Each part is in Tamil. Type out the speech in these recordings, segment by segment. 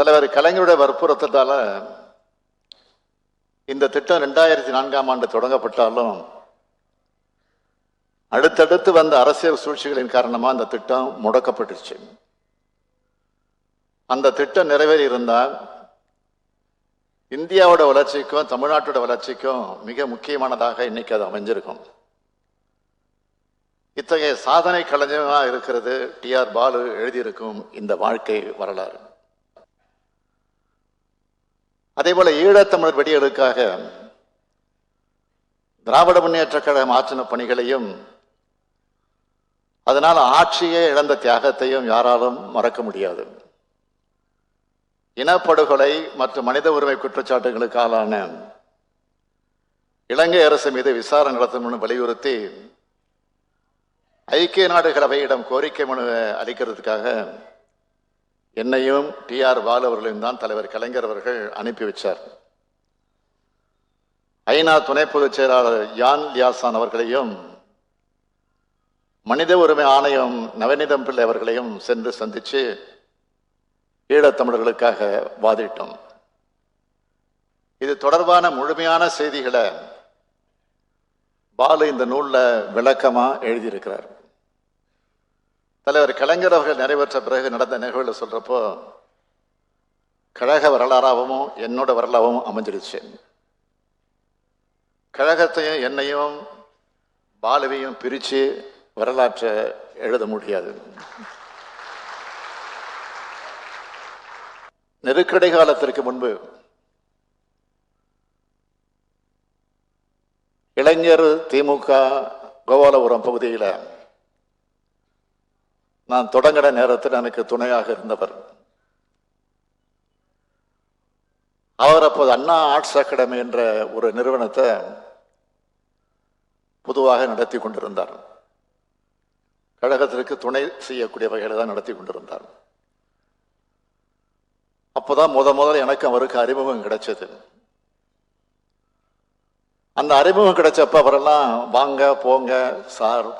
தலைவர் கலைஞருடைய வற்புறுத்தத்தால இந்த திட்டம் 2004ஆம் ஆண்டு தொடங்கப்பட்டாலும் அடுத்தடுத்து வந்த அரசியல் சூழ்ச்சிகளின் காரணமாக அந்த திட்டம் முடக்கப்பட்டுருச்சு. அந்த திட்டம் நிறைவேறி இருந்தால் இந்தியாவோட வளர்ச்சிக்கும் தமிழ்நாட்டோட வளர்ச்சிக்கும் மிக முக்கியமானதாக இன்னைக்கு அது அமைஞ்சிருக்கும். இத்தகைய சாதனை கலைஞராக இருக்கிறது டி.ஆர். பாலு எழுதியிருக்கும் இந்த வாழ்க்கை வரலாறு. அதே போல ஈழத்தமிழர் வெடிகளுக்காக திராவிட முன்னேற்ற கழகம் ஆற்றின பணிகளையும் அதனால் ஆட்சியே இழந்த தியாகத்தையும் யாராலும் மறக்க முடியாது. இனப்படுகொலை மற்றும் மனித உரிமை குற்றச்சாட்டுகளுக்கு ஆளான இலங்கை அரசு மீது விசாரணை நடத்தணும்னு வலியுறுத்தி ஐக்கிய நாடுகள் அவையிடம் கோரிக்கை மனு அளிக்கிறதுக்காக என்னையும் டி.ஆர். பாலு அவர்களையும் தான் தலைவர் கலைஞர் அவர்கள் அனுப்பி வச்சார். ஐநா துணை பொதுச் செயலாளர் யான் லியாசான் அவர்களையும் மனித உரிமை ஆணையம் நவநீதம் பிள்ளை அவர்களையும் சென்று சந்திச்சு ஈழத்தமிழர்களுக்காக வாதிட்டோம். இது தொடர்பான முழுமையான செய்திகளை பாலு இந்த நூலில் விளக்கமா எழுதியிருக்கிறார். தலைவர் கலைஞர் அவர்கள் நிறைவேற்ற பிறகு நடந்த நிகழ்வுகளை சொல்றப்போ கழக வரலாறாகவும் என்னோட வரலாறாகவும் அமைஞ்சிடுச்சு. கழகத்தையும் என்னையும் பாலுவையும் பிரித்து வரலாற்றை எழுத முடியாது. நெருக்கடி காலத்திற்கு முன்பு இளைஞர் திமுக கோபாலபுரம் பகுதியில் நான் தொடங்கின நேரத்தில் எனக்கு துணையாக இருந்தவர். அவர் அப்போது அண்ணா ஆர்ட்ஸ் அகாடமி என்ற ஒரு நிறுவனத்தை பொதுவாக நடத்தி கொண்டிருந்தார். கழகத்திற்கு துணை செய்யக்கூடிய வகையில் தான் நடத்தி கொண்டிருந்தார். அப்போதான் முதல் எனக்கு அவருக்கு அறிமுகம் கிடைச்சது. அந்த அறிமுகம் கிடைச்சப்ப அவரெல்லாம் வாங்க போங்க சார்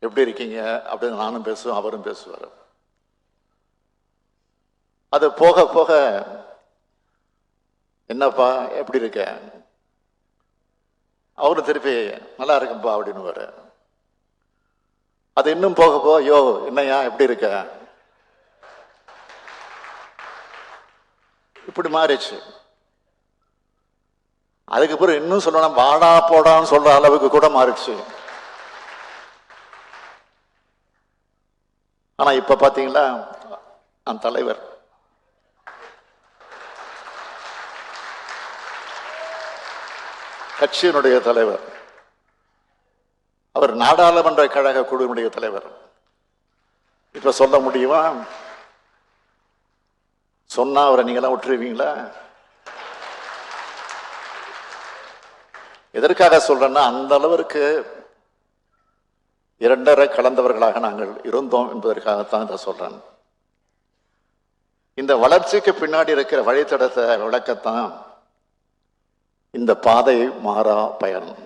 எப்படி இருக்கீங்க அப்படின்னு நானும் பேசுவேன், அவரும் பேசுவார். அது போக போக என்னப்பா எப்படி இருக்க, அவரும் திருப்பி நல்லா இருக்குப்பா அப்படின்னு. அது இன்னும் போக போக யோ என்னையா எப்படி இருக்க இப்படி மாறிச்சு. அதுக்கப்புறம் இன்னும் சொல்லணும் வாடா போடான்னு சொல்ற அளவுக்கு கூட மாறிடுச்சு. ஆனா இப்ப பாத்தீங்களா அந்த தலைவர் கட்சியினுடைய தலைவர், அவர் நாடாளுமன்ற கழக குழுவினுடைய தலைவர். இப்ப சொல்ல முடியுமா? சொன்னா அவரை நீங்களாம் விட்டுருவீங்களா? எதற்காக சொல்றேன்னா அந்த அளவிற்கு இரண்டரை கலந்தவர்களாக நாங்கள் இருந்தோம் என்பதற்காகத்தான் இதை சொல்றேன். இந்த வளர்ச்சிக்கு பின்னாடி இருக்கிற வழித்தடத்தை விளக்கத்தான் இந்த பாதை மாறா பயணம்.